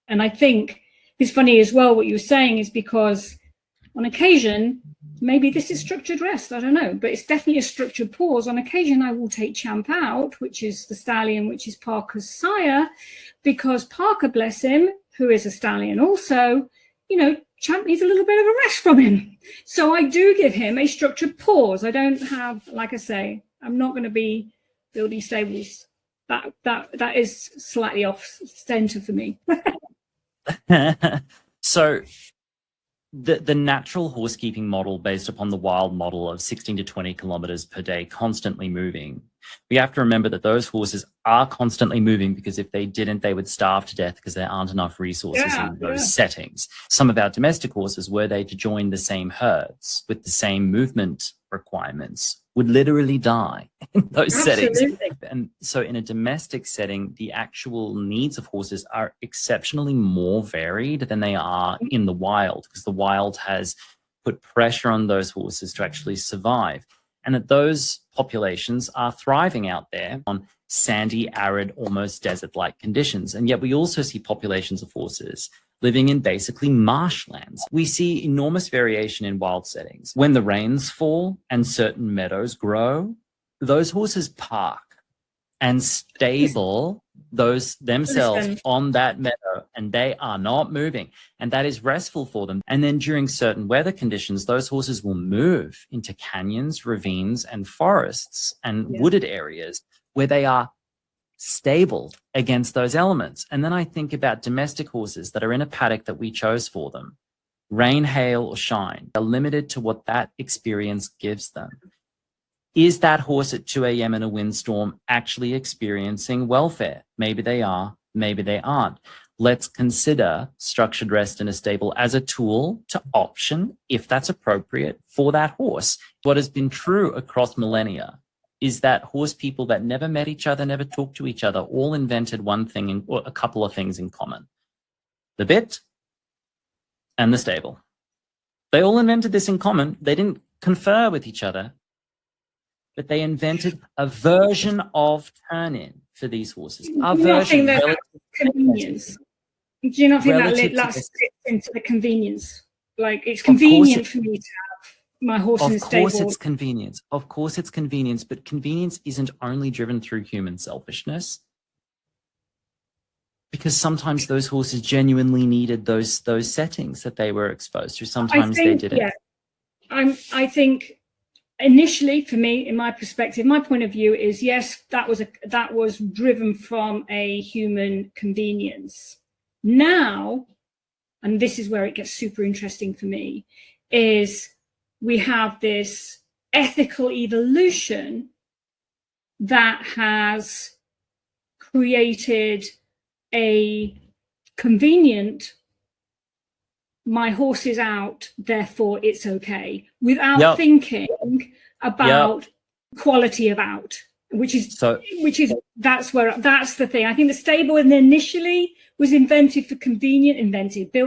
And I think it's funny as well what you were saying is because on occasion, maybe this is structured rest, I don't know, but it's definitely a structured pause. On occasion, I will take Champ out, which is the stallion, which is Parker's sire, because Parker, bless him, who is a stallion also, you know, Champ needs a little bit of a rest from him. So I do give him a structured pause. I don't have, like I say, I'm not going to be building stables. That is slightly off center for me. So the natural horsekeeping model based upon the wild model of 16 to 20 kilometers per day constantly moving, we have to remember that those horses are constantly moving because if they didn't, they would starve to death because there aren't enough resources in those settings. Some of our domestic horses, were they to join the same herds with the same movement requirements, would literally die in those settings. And so in a domestic setting, the actual needs of horses are exceptionally more varied than they are in the wild, because the wild has put pressure on those horses to actually survive. And that those populations are thriving out there on sandy, arid, almost desert-like conditions. And yet we also see populations of horses living in basically marshlands. We see enormous variation in wild settings. When the rains fall and certain meadows grow, those horses park and stable those themselves on that meadow, and they are not moving, and that is restful for them. And then during certain weather conditions, those horses will move into canyons, ravines, and forests and wooded areas where they are stable against those elements. And then I think about domestic horses that are in a paddock that we chose for them. Rain, hail, or shine, they're limited to what that experience gives them. Is that horse at 2 a.m. in a windstorm actually experiencing welfare? Maybe they are, maybe they aren't. Let's consider structured rest in a stable as a tool to option, if that's appropriate, for that horse. What has been true across millennia is that horse people that never met each other, never talked to each other, all invented one thing or a couple of things in common: the bit and the stable. They all invented this in common. They didn't confer with each other, but they invented a version of turn-in for these horses. A version relative convenience. Do you not think that fits into the convenience? Like, it's convenient for me to have my horse in the stable. Of course it's convenience. Of course it's convenience, but convenience isn't only driven through human selfishness. Because sometimes those horses genuinely needed those settings that they were exposed to. Sometimes they didn't. Yeah. I think initially, for me, in my perspective, my point of view is, yes, that was driven from a human convenience. Now, and this is where it gets super interesting for me, is we have this ethical evolution that has created a convenient, my horse is out, therefore it's okay, without thinking about quality of out, that's the thing. I think the stable initially was built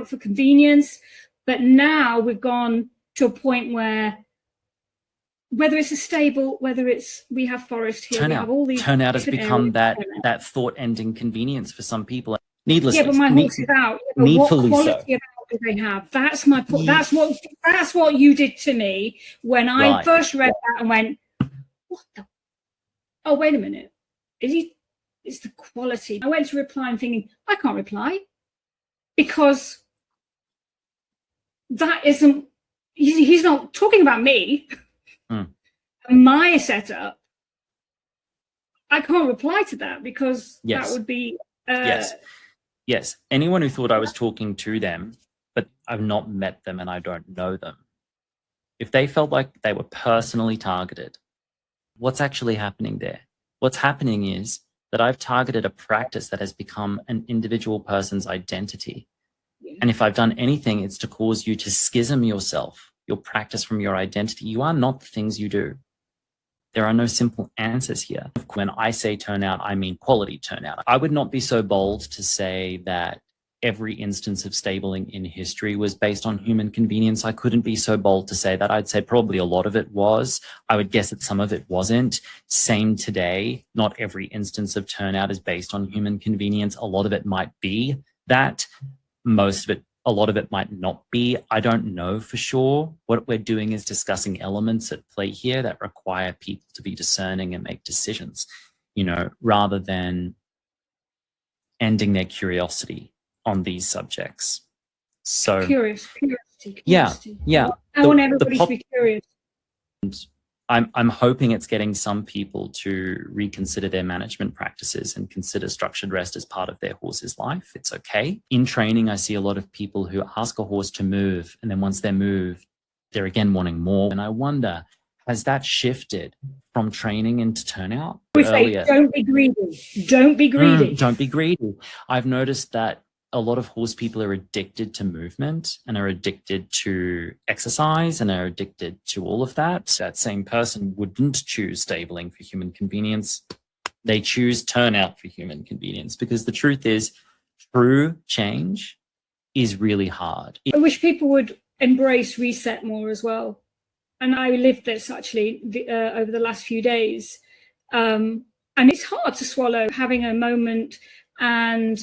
for convenience, but now we've gone to a point where, whether it's a stable, whether it's, we have forest here, we have all these turnout has become that thought-ending convenience for some people. Needlessly. Yeah, but my horse is out. What quality of out do they have? That's my point. That's what you did to me when I first read that and went, what the? Oh, wait a minute. It's the quality. I went to reply and thinking, I can't reply because that isn't, he's not talking about me. My setup. I can't reply to that because that would be Yes, anyone who thought I was talking to them, but I've not met them and I don't know them. If they felt like they were personally targeted, what's actually happening there? What's happening is that I've targeted a practice that has become an individual person's identity. And if I've done anything, it's to cause you to schism yourself, your practice from your identity. You are not the things you do. There are no simple answers here. When I say turnout, I mean quality turnout. I would not be so bold to say that every instance of stabling in history was based on human convenience. I couldn't be so bold to say that. I'd say probably a lot of it was. I would guess that some of it wasn't. Same today. Not every instance of turnout is based on human convenience. A lot of it might be that. Most of it, a lot of it might not be. I don't know for sure. What we're doing is discussing elements at play here that require people to be discerning and make decisions, rather than ending their curiosity on these subjects. So Curiosity. Yeah. I want everybody to be curious. I'm hoping it's getting some people to reconsider their management practices and consider structured rest as part of their horse's life. It's okay. In training, I see a lot of people who ask a horse to move, and then once they're moved, they're again wanting more. And I wonder, has that shifted from training into turnout? We say, don't be greedy. Don't be greedy. Don't be greedy. I've noticed that a lot of horse people are addicted to movement and are addicted to exercise and are addicted to all of that. That same person wouldn't choose stabling for human convenience. They choose turnout for human convenience, because the truth is, true change is really hard. I wish people would embrace reset more as well. And I lived this actually over the last few days. And it's hard to swallow, having a moment and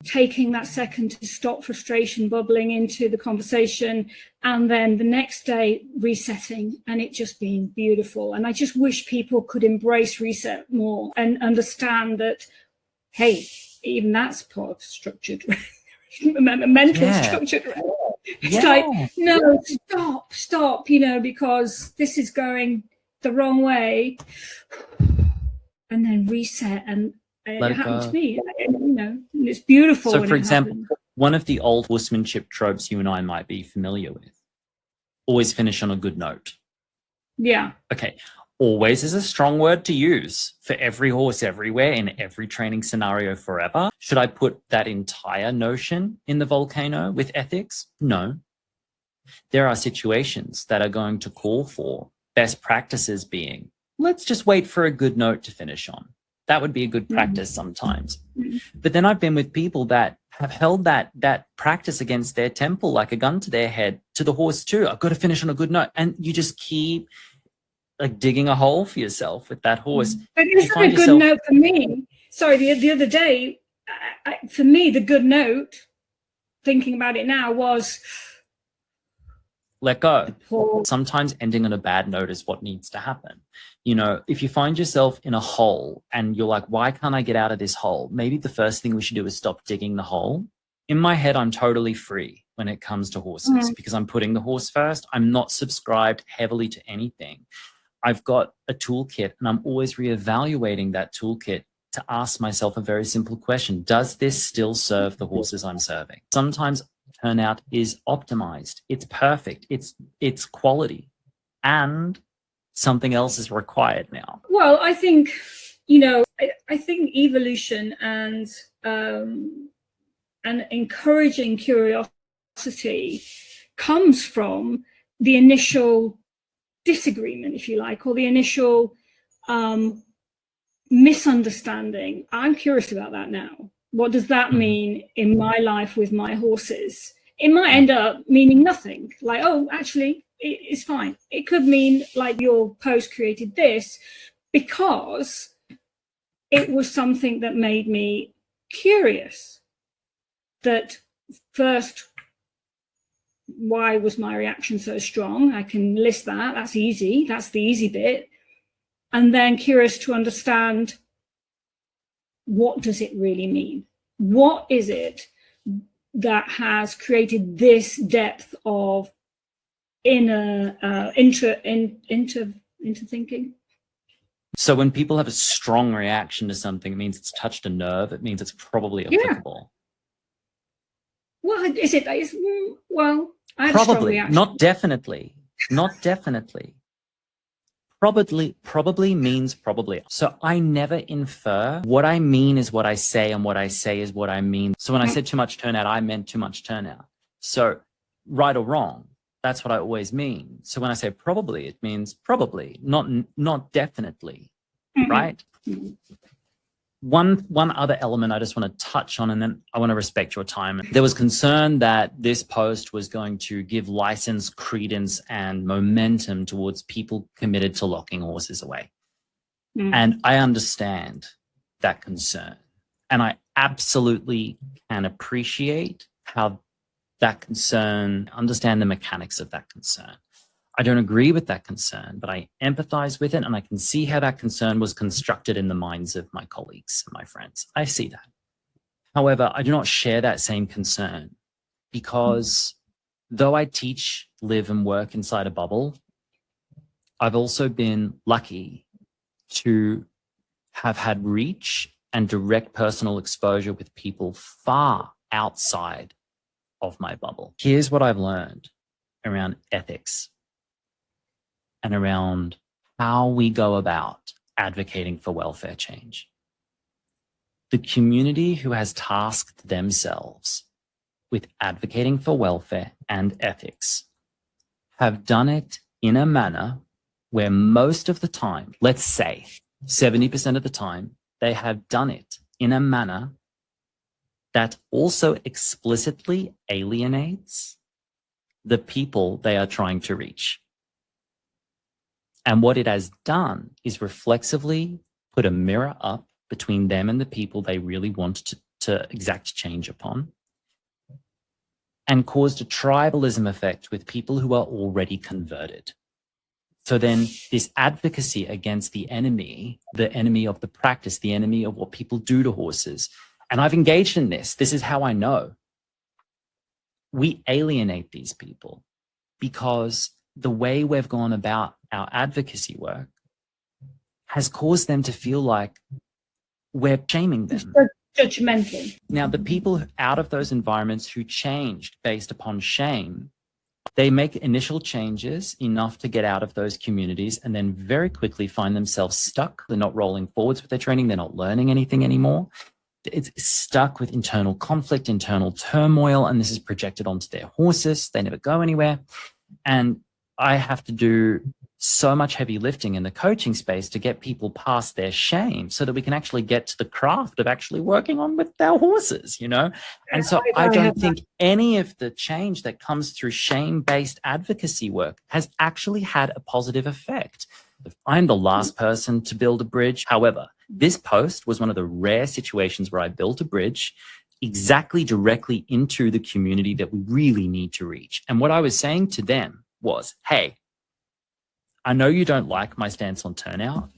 taking that second to stop frustration bubbling into the conversation, and then the next day resetting and it just being beautiful. And I just wish people could embrace reset more and understand that, hey, even that's part of structured mental structured. It's like, no, stop, because this is going the wrong way, and then reset. And it happened to me, it's beautiful. So, for example, one of the old horsemanship tropes you and I might be familiar with: always finish on a good note. Yeah. Okay. Always is a strong word to use for every horse everywhere in every training scenario forever. Should I put that entire notion in the volcano with ethics? No. There are situations that are going to call for best practices being, let's just wait for a good note to finish on. That would be a good practice sometimes. But then I've been with people that have held that practice against their temple like a gun to their head, to the horse too. I've got to finish on a good note. And you just keep digging a hole for yourself with that horse. But it's not a good note for me. Sorry, the other day, for me, the good note, thinking about it now, was let go. Sometimes ending on a bad note is what needs to happen. If you find yourself in a hole and you're like, why can't I get out of this hole? Maybe the first thing we should do is stop digging the hole. In my head, I'm totally free when it comes to horses because I'm putting the horse first. I'm not subscribed heavily to anything. I've got a toolkit and I'm always reevaluating that toolkit to ask myself a very simple question. Does this still serve the horses I'm serving? Sometimes turnout is optimized. It's perfect. It's quality. And something else is required now. Well, I think, I think evolution and encouraging curiosity comes from the initial disagreement, if you like, or the initial misunderstanding. I'm curious about that now. What does that mean in my life with my horses? It might end up meaning nothing, like, oh, actually, it's fine. It could mean, like, your post created this because it was something that made me curious. That first, why was my reaction so strong? I can list that. That's easy. That's the easy bit. And then curious to understand, what does it really mean? What is it that has created this depth of inner into thinking? So when people have a strong reaction to something, it means it's touched a nerve. It means it's probably applicable. What is it? Well, I had a strong Probably, reaction. not definitely, not definitely. Probably means probably. So I never infer. What I mean is what I say, and what I say is what I mean. So when I said too much turnout, I meant too much turnout. So right or wrong, that's what I always mean. So when I say probably, it means probably, not definitely, right? One other element I just want to touch on, and then I want to respect your time. There was concern that this post was going to give license, credence, and momentum towards people committed to locking horses away. And I understand that concern. And I absolutely can appreciate how that concern, understand the mechanics of that concern. I don't agree with that concern, but I empathize with it, and I can see how that concern was constructed in the minds of my colleagues and my friends. I see that. However, I do not share that same concern, because though I teach, live, and work inside a bubble, I've also been lucky to have had reach and direct personal exposure with people far outside of my bubble. Here's what I've learned around ethics and around how we go about advocating for welfare change. The community who has tasked themselves with advocating for welfare and ethics have done it in a manner where most of the time, let's say 70% of the time, they have done it in a manner that also explicitly alienates the people they are trying to reach. And what it has done is reflexively put a mirror up between them and the people they really want to exact change upon, and caused a tribalism effect with people who are already converted. So then this advocacy against the enemy of the practice, the enemy of what people do to horses, and I've engaged in this. This is how I know. We alienate these people because the way we've gone about our advocacy work has caused them to feel like we're shaming them. Judgmental. Now, the people out of those environments who changed based upon shame, they make initial changes enough to get out of those communities and then very quickly find themselves stuck. They're not rolling forwards with their training. They're not learning anything anymore. It's stuck with internal conflict, internal turmoil, and this is projected onto their horses. They never go anywhere. And I have to do so much heavy lifting in the coaching space to get people past their shame so that we can actually get to the craft of actually working on with our horses, you know? And so I don't think any of the change that comes through shame-based advocacy work has actually had a positive effect. I'm the last person to build a bridge. However, this post was one of the rare situations where I built a bridge exactly directly into the community that we really need to reach. And what I was saying to them was, hey, I know you don't like my stance on turnout,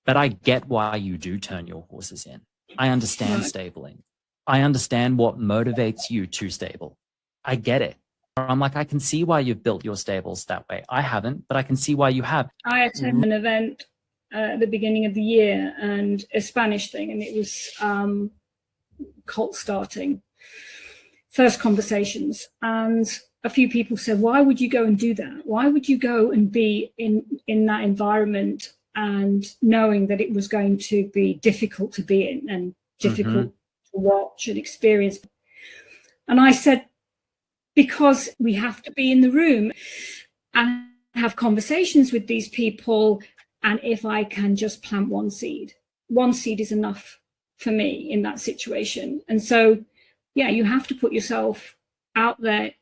but I get why you do turn your horses in. I understand stabling. I understand what motivates you to stable. I get it. I'm like, I can see why you've built your stables that way. I haven't, but I can see why you have. I attended an event at the beginning of the year, and a Spanish thing, and it was cult starting, first conversations, and a few people said, why would you go and do that? Why would you go and be in that environment and knowing that it was going to be difficult to be in and difficult to watch and experience? And I said, because we have to be in the room and have conversations with these people. And if I can just plant one seed is enough for me in that situation. And so, yeah, you have to put yourself out there,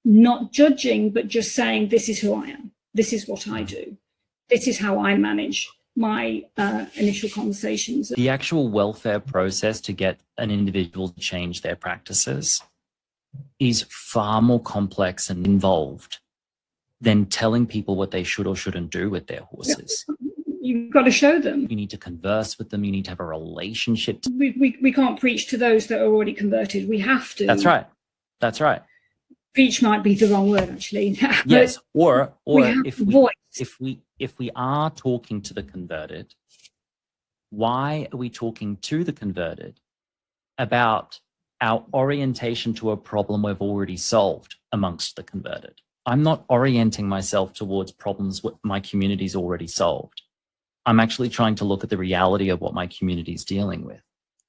not judging, but just saying, this is who I am. This is what I do. This is how I manage my initial conversations. The actual welfare process to get an individual to change their practices is far more complex and involved than telling people what they should or shouldn't do with their horses. You've got to show them. You need to converse with them. You need to have a relationship. We can't preach to those that are already converted. We have to. That's right. That's right. Preach might be the wrong word, actually. Yes, or if we are talking to the converted, why are we talking to the converted about our orientation to a problem we've already solved amongst the converted. I'm not orienting myself towards problems what my community's already solved. I'm actually trying to look at the reality of what my community is dealing with,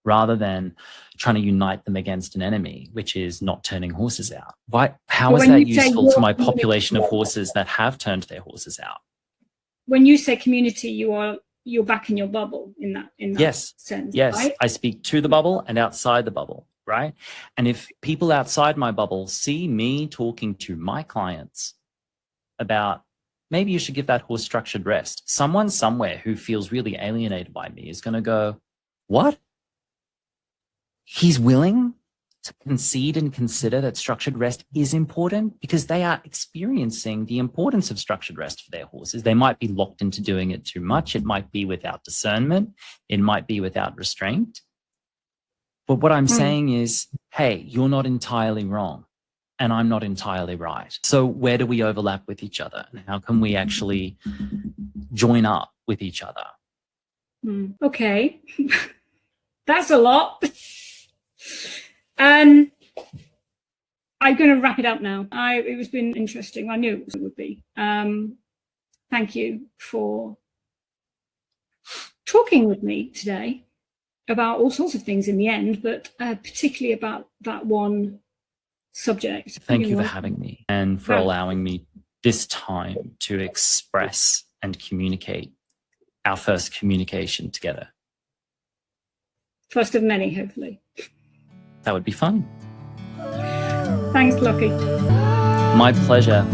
rather than trying to unite them against an enemy, which is not turning horses out. How is that useful to my population of horses that have turned their horses out? When you say community, you're back in your bubble in that Yes. sense. Yes. Right? I speak to the bubble and outside the bubble, right? And if people outside my bubble see me talking to my clients about maybe you should give that horse structured rest, someone somewhere who feels really alienated by me is going to go, what? He's willing to concede and consider that structured rest is important, because they are experiencing the importance of structured rest for their horses. They might be locked into doing it too much. It might be without discernment. It might be without restraint. But what I'm saying is, hey, you're not entirely wrong and I'm not entirely right. So where do we overlap with each other? And how can we actually join up with each other? Okay. That's a lot. I'm going to wrap it up now. It has been interesting. I knew it would be. Thank you for talking with me today about all sorts of things in the end, but particularly about that one subject. Thank you for having me and for allowing me this time to express and communicate our first communication together. First of many, hopefully. That would be fun. Thanks, Lockie. My pleasure.